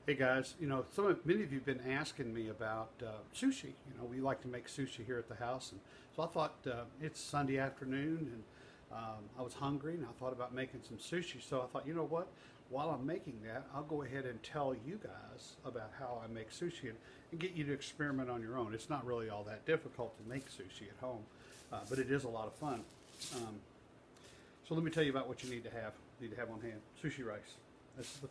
Hey guys, many of you have been asking me about sushi. We like to make sushi here at the house, and so I thought it's Sunday afternoon, and I was hungry, and I thought about making some sushi. So I thought, you know what? While I'm making that, I'll go ahead and tell you guys about how I make sushi and get you to experiment on your own. It's not really all that difficult to make sushi at home, but it is a lot of fun. Um, so let me tell you about what you need to have. On hand sushi rice. This is the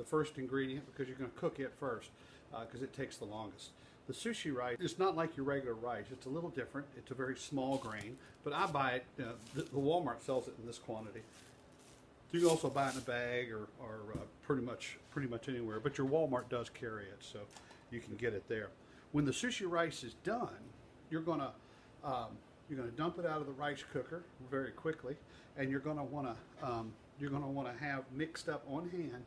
first ingredient because you're going to cook it first because it takes the longest. The sushi rice is not like your regular rice. It's a little different. It's a very small grain, but I buy it. The Walmart sells it in this quantity. You can also buy it in a bag or pretty much anywhere. But your Walmart does carry it, so you can get it there. When the sushi rice is done, you're gonna dump it out of the rice cooker very quickly, and you're gonna want to have mixed up on hand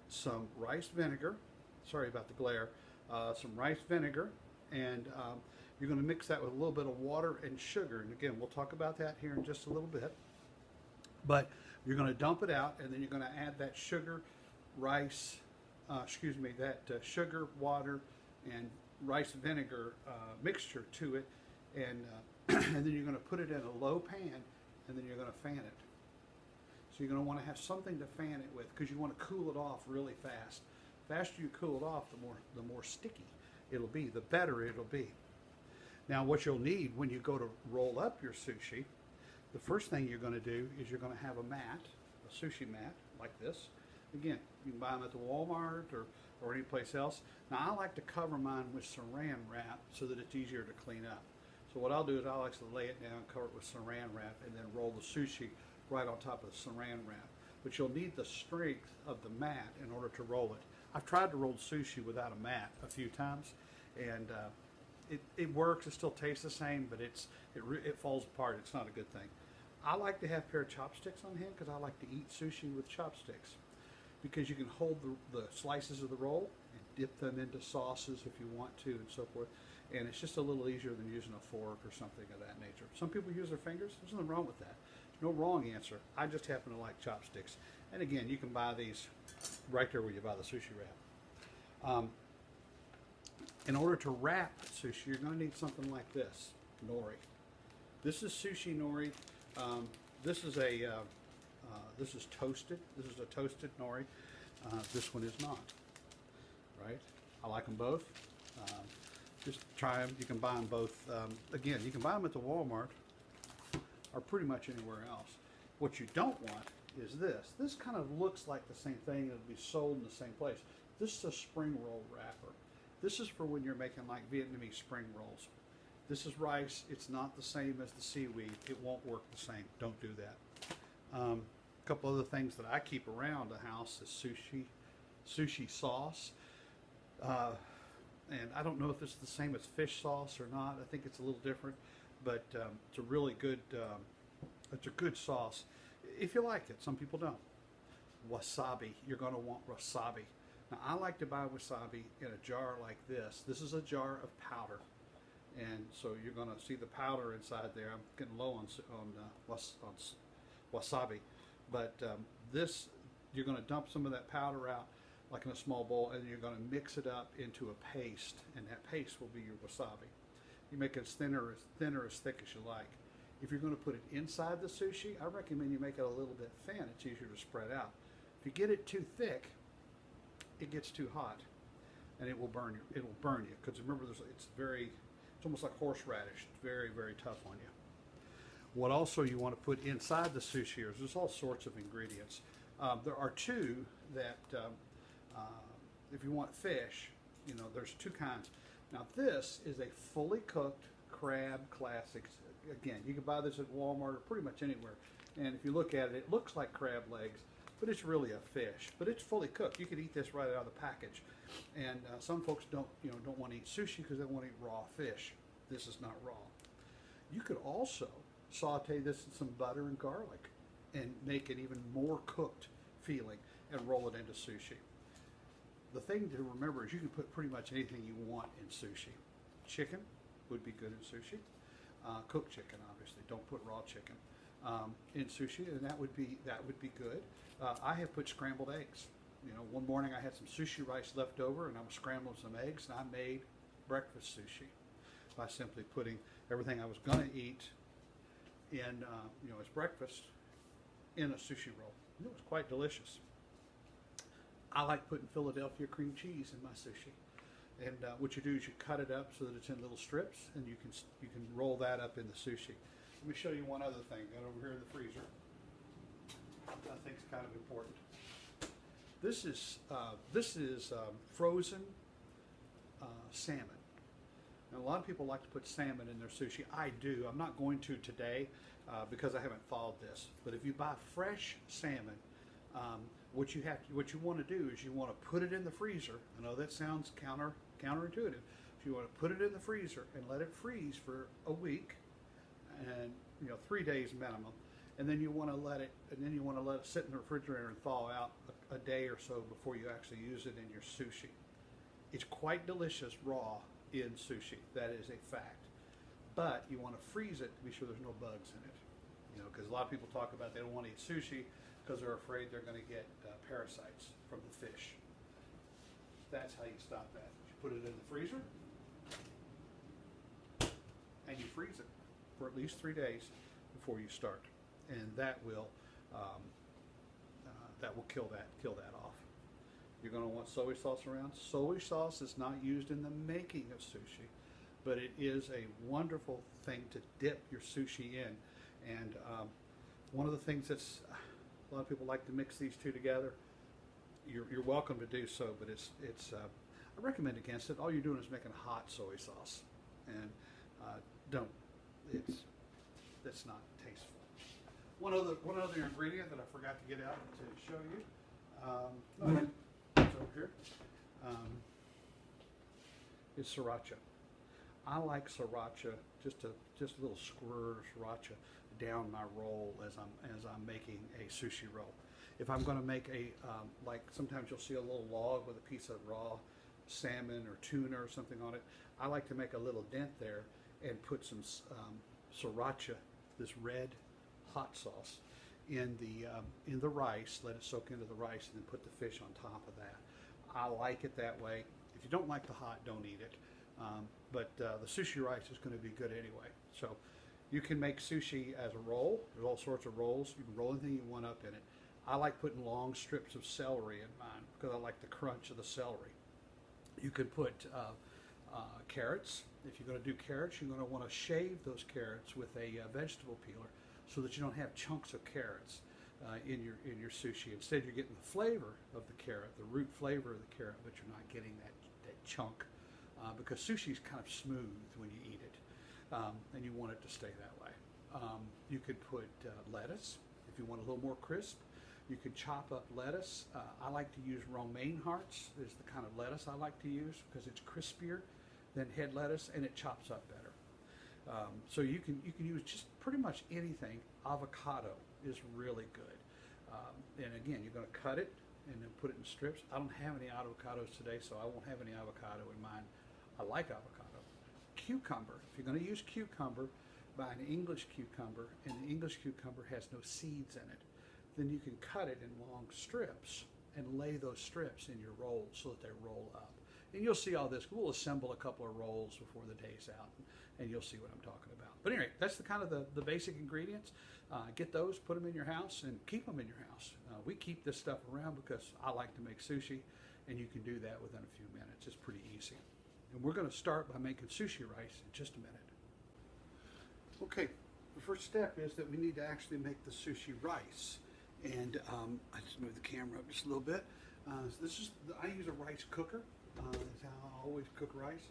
some rice vinegar. Sorry about the glare. Some rice vinegar, and you're going to mix that with a little bit of water and sugar. And again, we'll talk about that here in just a little bit. But you're going to dump it out, and then you're going to add that sugar, sugar, water, and rice vinegar mixture to it, and and then you're going to put it in a low pan, and then you're going to fan it. So you're going to want to have something to fan it with because you want to cool it off really fast. The faster you cool it off, the more sticky it'll be, the better it'll be. Now what you'll need when you go to roll up your sushi, the first thing you're going to do is you're going to have a mat, a sushi mat like this. Again, you can buy them at the Walmart or any place else. Now I like to cover mine with saran wrap so that it's easier to clean up. So what I'll do is I'll actually lay it down, cover it with saran wrap, and then roll the sushi right on top of the saran wrap. But you'll need the strength of the mat in order to roll it. I've tried to roll sushi without a mat a few times, and it works. It still tastes the same, but it falls apart. It's not a good thing. I like to have a pair of chopsticks on hand because I like to eat sushi with chopsticks because you can hold the slices of the roll and dip them into sauces if you want to and so forth. And it's just a little easier than using a fork or something of that nature. Some people use their fingers. There's nothing wrong with that. No wrong answer. I just happen to like chopsticks. And again, you can buy these right there where you buy the sushi wrap. In order to wrap sushi, you're going to need something like this, nori. This is sushi nori. This is toasted. This is a toasted nori. This one is not. Right? I like them both. Just try them. You can buy them both. Again, you can buy them at the Walmart or pretty much anywhere else. What you don't want is this. This kind of looks like the same thing. It'll be sold in the same place. This is a spring roll wrapper. This is for when you're making like Vietnamese spring rolls. This is rice. It's not the same as the seaweed. It won't work the same. Don't do that. A couple other things that I keep around the house is sushi sauce. And I don't know if it's the same as fish sauce or not. I think it's a little different, but it's a really good, it's a good sauce if you like it. Some people don't. Wasabi, you're going to want wasabi. Now I like to buy wasabi in a jar like this. This is a jar of powder, and so you're going to see the powder inside there. I'm getting low on wasabi, but this you're going to dump some of that powder out like in a small bowl, and you're going to mix it up into a paste, and that paste will be your wasabi. You make it as thin or as thick as you like. If you're going to put it inside the sushi, I recommend you make it a little bit thin. It's easier to spread out. If you get it too thick, it gets too hot, and it will burn you. It will burn you because remember, it's almost like horseradish. It's very, very tough on you. What also you want to put inside the sushi is there's all sorts of ingredients. There are two that. If you want fish, there's two kinds. Now this is a fully cooked crab classic. Again, you can buy this at Walmart or pretty much anywhere. And if you look at it, it looks like crab legs, but it's really a fish. But it's fully cooked. You could eat this right out of the package. And some folks don't want to eat sushi because they want to eat raw fish. This is not raw. You could also saute this in some butter and garlic and make it even more cooked feeling and roll it into sushi. The thing to remember is you can put pretty much anything you want in sushi. Chicken would be good in sushi. Cooked chicken, obviously. Don't put raw chicken in sushi, and that would be good. I have put scrambled eggs You know, one morning I had some sushi rice left over, and I was scrambling some eggs, and I made breakfast sushi by simply putting everything I was going to eat in, you know, as breakfast in a sushi roll. And it was quite delicious. I like putting Philadelphia cream cheese in my sushi. And what you do is you cut it up so that it's in little strips, and you can roll that up in the sushi. Let me show you one other thing. Got over here in the freezer. I think it's kind of important. This is frozen salmon. And a lot of people like to put salmon in their sushi. I do. I'm not going to today because I haven't followed this. But if you buy fresh salmon, what you want to do is you want to put it in the freezer. I know that sounds counterintuitive. So you want to put it in the freezer and let it freeze for a week, and 3 days minimum. And then you want to let it sit in the refrigerator and thaw out a day or so before you actually use it in your sushi. It's quite delicious raw in sushi. That is a fact. But you want to freeze it to be sure there's no bugs in it. Because a lot of people talk about they don't want to eat sushi because they're afraid they're going to get parasites from the fish. That's how you stop that. You put it in the freezer and you freeze it for at least 3 days before you start, and that will kill that off. You're going to want soy sauce around. Soy sauce is not used in the making of sushi, but it is a wonderful thing to dip your sushi in. And one of the things that's a lot of people like to mix these two together. You're welcome to do so, but it's I recommend against it. All you're doing is making hot soy sauce, and that's not tasteful. One other ingredient that I forgot to get out to show you, it's over here, is sriracha. I like sriracha, just a little squirt of sriracha down my roll as I'm making a sushi roll. If I'm going to make like sometimes you'll see a little log with a piece of raw salmon or tuna or something on it, I like to make a little dent there and put some sriracha, this red hot sauce, in the rice, let it soak into the rice, and then put the fish on top of that. I like it that way. If you don't like the hot, don't eat it. But the sushi rice is going to be good anyway. So you can make sushi as a roll. There's all sorts of rolls. You can roll anything you want up in it. I like putting long strips of celery in mine because I like the crunch of the celery. You could put carrots. If you're going to do carrots, you're going to want to shave those carrots with a vegetable peeler so that you don't have chunks of carrots in your sushi. Instead, you're getting the flavor of the carrot, the root flavor of the carrot, but you're not getting that chunk because sushi is kind of smooth when you eat it, and you want it to stay that way. You could put lettuce if you want a little more crisp. You could chop up lettuce. I like to use romaine hearts is the kind of lettuce I like to use because it's crispier than head lettuce and it chops up better. So you can use just pretty much anything. Avocado is really good. And again, you're going to cut it and then put it in strips. I don't have any avocados today, so I won't have any avocado in mine. I like avocado. Cucumber. If you're going to use cucumber, buy an English cucumber, and the English cucumber has no seeds in it. Then you can cut it in long strips and lay those strips in your rolls so that they roll up. And you'll see all this. We'll assemble a couple of rolls before the day's out, and you'll see what I'm talking about. But anyway, that's the kind of the basic ingredients. Get those, put them in your house, and keep them in your house. We keep this stuff around because I like to make sushi, and you can do that within a few minutes. It's pretty easy. And we're going to start by making sushi rice in just a minute. Okay, the first step is that we need to actually make the sushi rice. And I just move the camera up just a little bit. I use a rice cooker. That's how I always cook rice.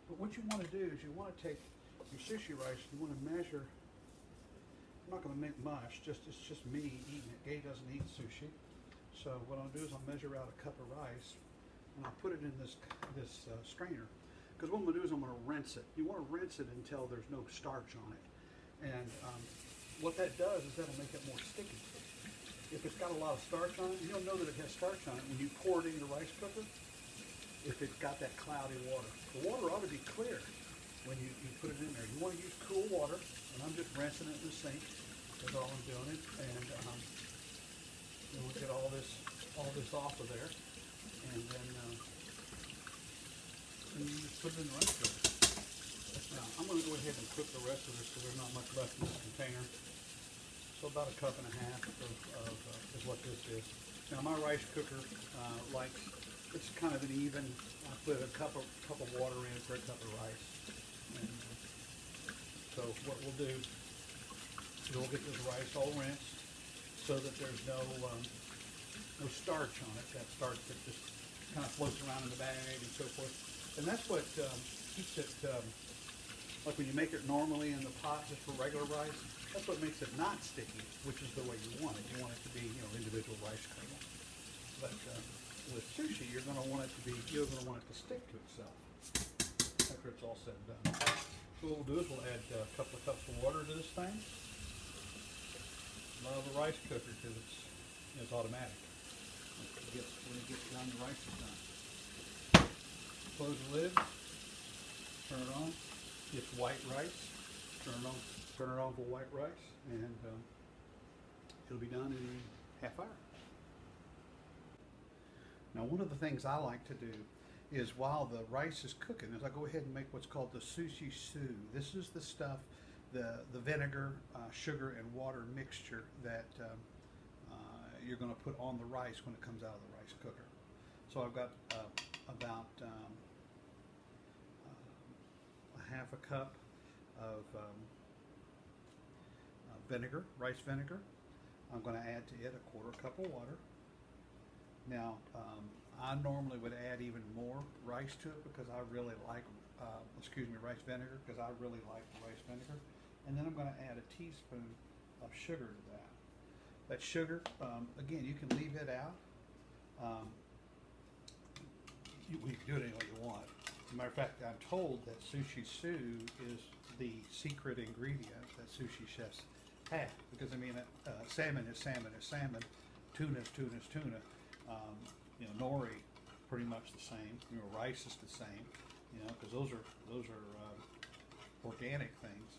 But what you want to do is you want to take your sushi rice. You want to measure. I'm not going to make much. It's just me eating it. Gay doesn't eat sushi, so what I'll do is I'll measure out a cup of rice, and I'll put it in this strainer. Because what I'm going to do is I'm going to rinse it. You want to rinse it until there's no starch on it, and what that does is that'll make it more sticky. If it's got a lot of starch on it, you'll know that it has starch on it when you pour it in your rice cooker. If it's got that cloudy water, the water ought to be clear when you put it in there. You want to use cool water, and I'm just rinsing it in the sink. That's all I'm doing it, and we'll get all this all this off of there, and then you just put it in the rice cooker. Now, I'm going to go ahead and cook the rest of this because there's not much left in this container. So about a cup and a half is what this is. Now my rice cooker it's kind of an even. I put a cup of water in for a cup of rice. And so what we'll do is we'll get this rice all rinsed so that there's no starch on it. That starch that just kind of floats around in the bag and so forth. And that's what keeps it, like when you make it normally in the pot just for regular rice, that's what makes it not sticky, which is the way you want it. You want it to be, individual rice kernels. But with sushi, you're going to want it to stick to itself after it's all said and done. So what we'll do is we'll add a couple of cups of water to this thing. Love a rice cooker because it's automatic. When it gets done, the rice is done. Close the lid. Turn it on. It's white rice. Turn it on for white rice, and it'll be done in half hour. Now, one of the things I like to do is while the rice is cooking is I go ahead and make what's called the sushi stew. This is the stuff, the vinegar, sugar, and water mixture that you're going to put on the rice when it comes out of the rice cooker. So I've got about a half a cup of vinegar, rice vinegar. I'm going to add to it a quarter cup of water. Now, I normally would add even more rice to it because I really like, rice vinegar, because I really like the rice vinegar. And then I'm going to add a teaspoon of sugar to that. That sugar, again, you can leave it out. You can do it any way you want. As a matter of fact, I'm told that sushi stew is the secret ingredient that sushi chefs have. Because, salmon is salmon is salmon, tuna is tuna is tuna. Nori, pretty much the same. Rice is the same. Because those are organic things.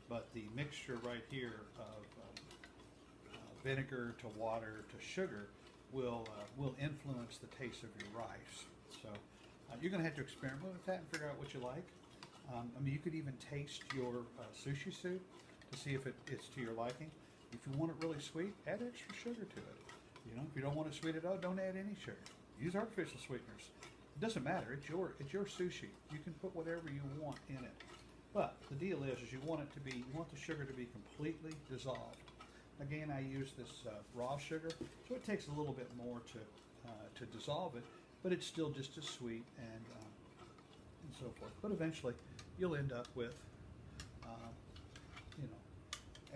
But the mixture right here of vinegar to water to sugar will influence the taste of your rice. So you're going to have to experiment with that and figure out what you like. You could even taste your sushi soup to see if it's to your liking. If you want it really sweet, add extra sugar to it. If you don't want it sweet at all, don't add any sugar. Use artificial sweeteners. It doesn't matter. It's your sushi. You can put whatever you want in it. But the deal is you want the sugar to be completely dissolved. Again, I use this raw sugar, so it takes a little bit more to dissolve it, but it's still just as sweet and so forth. But eventually, you'll end up with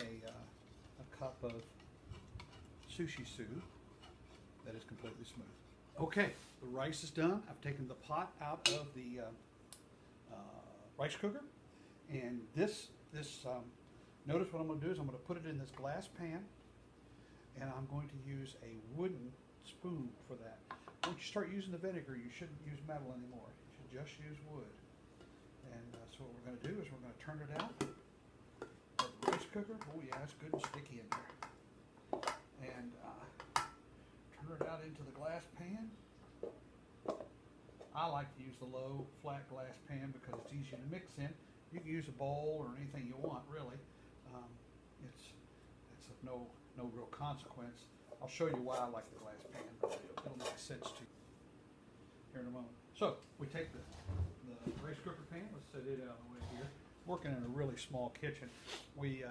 a cup of sushi soup that is completely smooth. Okay, the rice is done. I've taken the pot out of the rice cooker, and notice what I'm going to do is I'm going to put it in this glass pan, and I'm going to use a wooden spoon for that. Once you start using the vinegar, you shouldn't use metal anymore. You should just use wood. And so what we're going to do is we're going to turn it out of the rice cooker. Oh yeah, it's good and sticky in there. And turn it out into the glass pan. I like to use the low, flat glass pan because it's easy to mix in. You can use a bowl or anything you want, really. It's of no real consequence. I'll show you why I like the glass pan, but it'll make sense to you here in a moment. So we take the rice cooker pan. Let's set it out of the way here. Working in a really small kitchen. We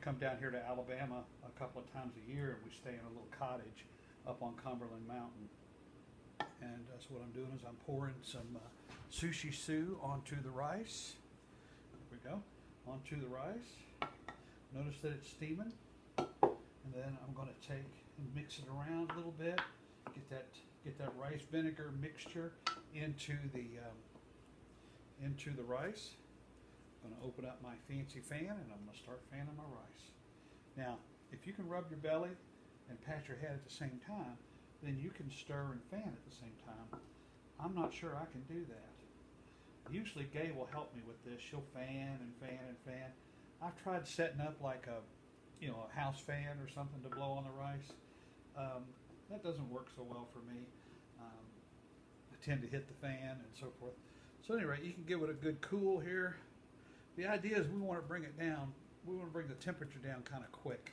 come down here to Alabama a couple of times a year, and we stay in a little cottage up on Cumberland Mountain. And so what I'm doing is I'm pouring some sushi stew onto the rice. There we go. Onto the rice. Notice that it's steaming. And then I'm going to take and mix it around a little bit. Get that rice vinegar mixture into the rice. I'm going to open up my fancy fan, and I'm going to start fanning my rice. Now, if you can rub your belly and pat your head at the same time, then you can stir and fan at the same time. I'm not sure I can do that. Usually Gay will help me with this. She'll fan and fan and fan. I've tried setting up like a house fan or something to blow on the rice. that doesn't work so well for me. I tend to hit the fan and so forth. So anyway, you can give it a good cool here. The idea is we want to bring it down. We want to bring the temperature down kind of quick.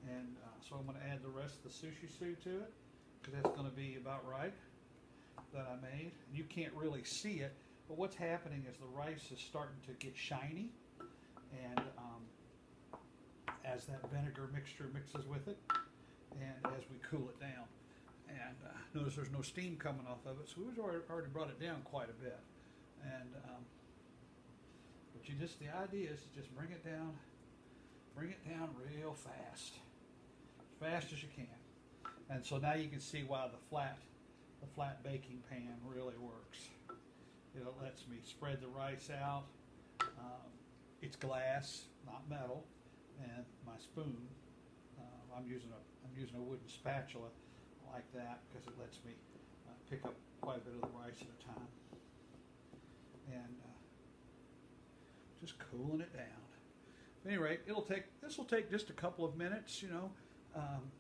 And so I'm going to add the rest of the sushi stew to it, because that's going to be about right that I made. You can't really see it, but what's happening is the rice is starting to get shiny, and as that vinegar mixture mixes with it, and as we cool it down. And notice there's no steam coming off of it, so we've already brought it down quite a bit. And but the idea is to just bring it down real fast, as fast as you can. And so now you can see why the flat baking pan really works. It lets me spread the rice out. It's glass, not metal, and my spoon. I'm using a wooden spatula like that because it lets me pick up quite a bit of the rice at a time. And just cooling it down. At any rate, this will take just a couple of minutes.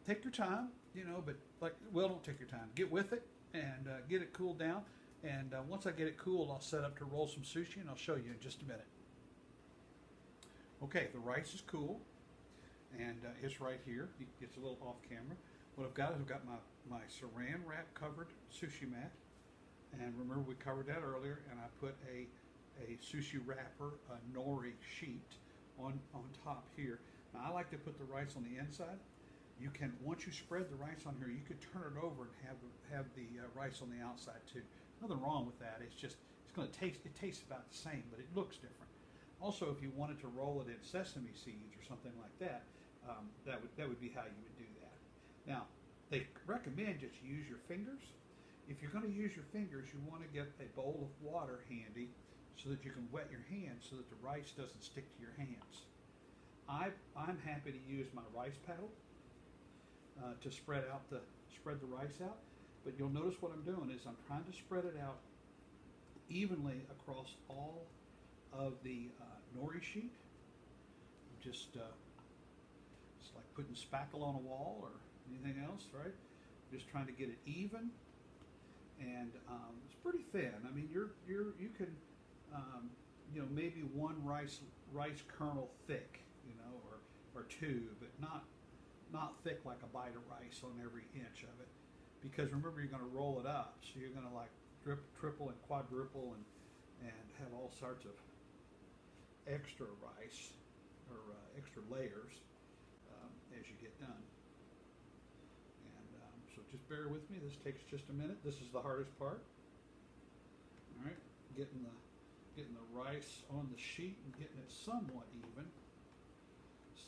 Take your time. But don't take your time. Get with it and get it cooled down. And once I get it cooled, I'll set up to roll some sushi, and I'll show you in just a minute. Okay, the rice is cool, and it's right here. It's a little off camera. What I've got is my saran wrap covered sushi mat, and remember we covered that earlier. And I put a sushi wrapper, a nori sheet on top here. Now I like to put the rice on the inside. You can, once you spread the rice on here, you could turn it over and have the rice on the outside too. Nothing wrong with that. It tastes about the same, but it looks different. Also, if you wanted to roll it in sesame seeds or something like that, that would be how you would do that. Now, they recommend that you use your fingers. If you're going to use your fingers, you want to get a bowl of water handy so that you can wet your hands so that the rice doesn't stick to your hands. I'm happy to use my rice paddle to spread the rice out, but you'll notice what I'm doing is I'm trying to spread it out evenly across all of the nori sheet. Just it's like putting spackle on a wall or anything else, right? Just trying to get it even, and it's pretty thin. I mean, you can maybe one rice kernel thick, or two, but not thick like a bite of rice on every inch of it, because remember you're going to roll it up, so you're going to like triple and quadruple and have all sorts of extra rice or extra layers as you get done. And so just bear with me. This takes just a minute. This is the hardest part. All right, getting the rice on the sheet and getting it somewhat even,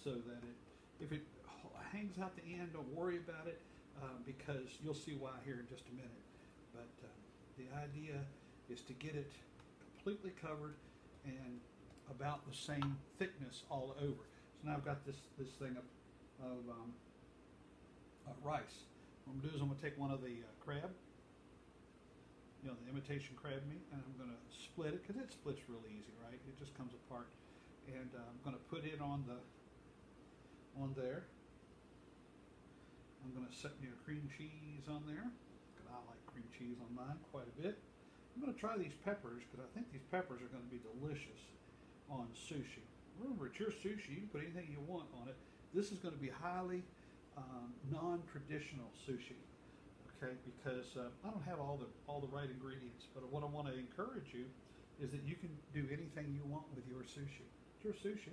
so that if it hangs out the end, don't worry about it, because you'll see why here in just a minute. But the idea is to get it completely covered and about the same thickness all over. So now I've got this thing of rice. What I'm going to do is I'm going to take one of the crab, the imitation crab meat, and I'm going to split it, because it splits really easy, right? It just comes apart. And I'm going to put it on there. I'm going to set me a cream cheese on there, because I like cream cheese on mine quite a bit. I'm going to try these peppers, because I think these peppers are going to be delicious on sushi. Remember, it's your sushi. You can put anything you want on it. This is going to be highly non-traditional sushi, okay? Because I don't have all the right ingredients. But what I want to encourage you is that you can do anything you want with your sushi. It's your sushi.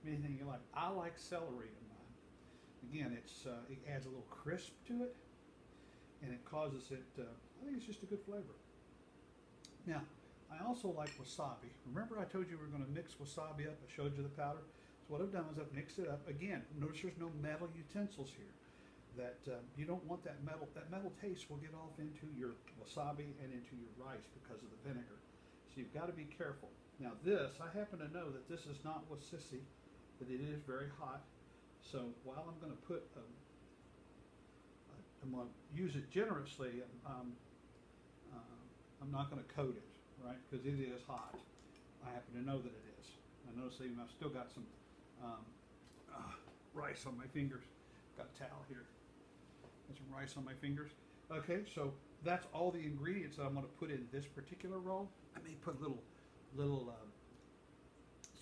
Anything you like. I like celery in mine. Again, it adds a little crisp to it, and it causes it. I think it's just a good flavor. Now, I also like wasabi. Remember I told you we were going to mix wasabi up? I showed you the powder. So what I've done is I've mixed it up. Again, notice there's no metal utensils here. That you don't want that metal. That metal taste will get off into your wasabi and into your rice because of the vinegar. So you've got to be careful. Now this, I happen to know that this is not wasabi, that it is very hot. So while I'm going to I'm going to use it generously, I'm not going to coat it, right? Because it is hot. I happen to know that it is. I notice even I've still got some rice on my fingers. Got a towel here. It's rice on my fingers. Okay, so that's all the ingredients that I'm going to put in this particular roll. I may put a little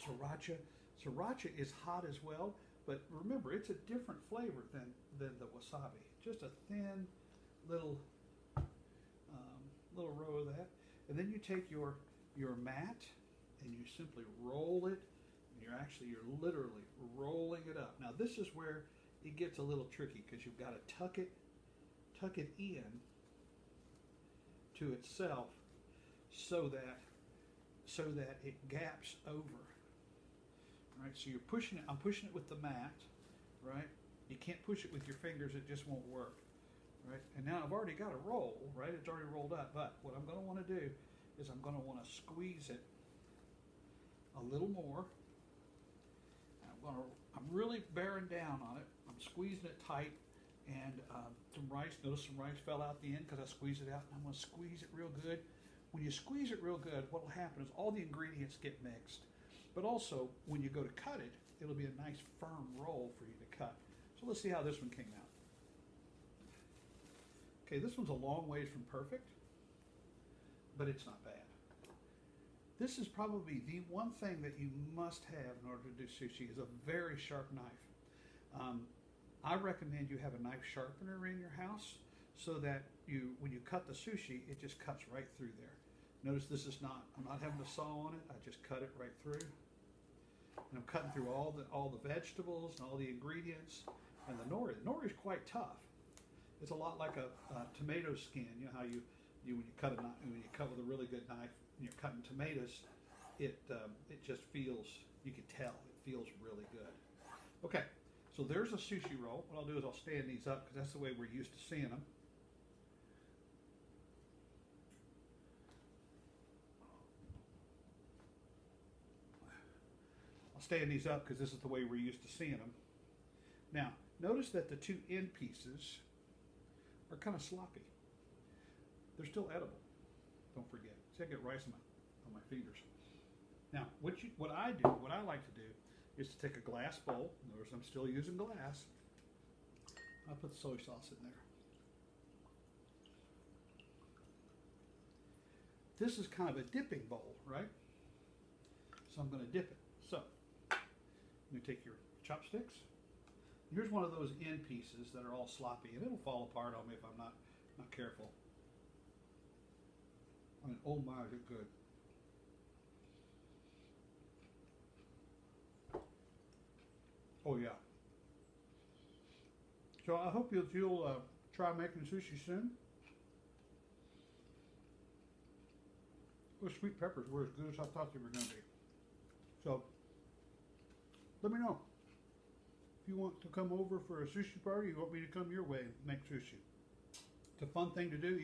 sriracha. Sriracha is hot as well, but remember, it's a different flavor than the wasabi. Just a thin little little row of that, and then you take your mat and you simply roll it. And you're literally rolling it up. Now this is where it gets a little tricky because you've got to tuck it in to itself so that it gaps over. Right, so you're pushing it. I'm pushing it with the mat, right? You can't push it with your fingers; it just won't work, right? And now I've already got a roll, right? It's already rolled up. But what I'm going to want to do is I'm going to want to squeeze it a little more. I'm really bearing down on it. I'm squeezing it tight, and some rice. Notice some rice fell out the end because I squeezed it out. And I'm going to squeeze it real good. When you squeeze it real good, what will happen is all the ingredients get mixed. But also, when you go to cut it, it'll be a nice firm roll for you to cut. So let's see how this one came out. Okay, this one's a long ways from perfect, but it's not bad. This is probably the one thing that you must have in order to do sushi is a very sharp knife. I recommend you have a knife sharpener in your house so that when you cut the sushi, it just cuts right through there. Notice this is I'm not having a saw on it. I just cut it right through. And I'm cutting through all the vegetables and all the ingredients. And the nori. The nori is quite tough. It's a lot like a tomato skin. You know how when you cut with a really good knife and you're cutting tomatoes, it just feels, you can tell it feels really good. Okay, so there's a sushi roll. What I'll do is I'll stand these up because that's the way we're used to seeing them. I'll stand these up because this is the way we're used to seeing them. Now, notice that the two end pieces are kind of sloppy. They're still edible. Don't forget. See, I get rice on my fingers. Now, what I like to do is to take a glass bowl. Notice I'm still using glass. I'll put the soy sauce in there. This is kind of a dipping bowl, right? So I'm going to dip it. So, you take your chopsticks. Here's one of those end pieces that are all sloppy, and it'll fall apart on me if I'm not careful. I mean, oh my, is it good. Oh yeah. So I hope you'll try making sushi soon. Those sweet peppers were as good as I thought they were going to be. So let me know if you want to come over for a sushi party. You want me to come your way and make sushi. It's a fun thing to do,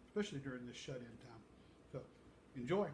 especially during this shut-in time. So enjoy.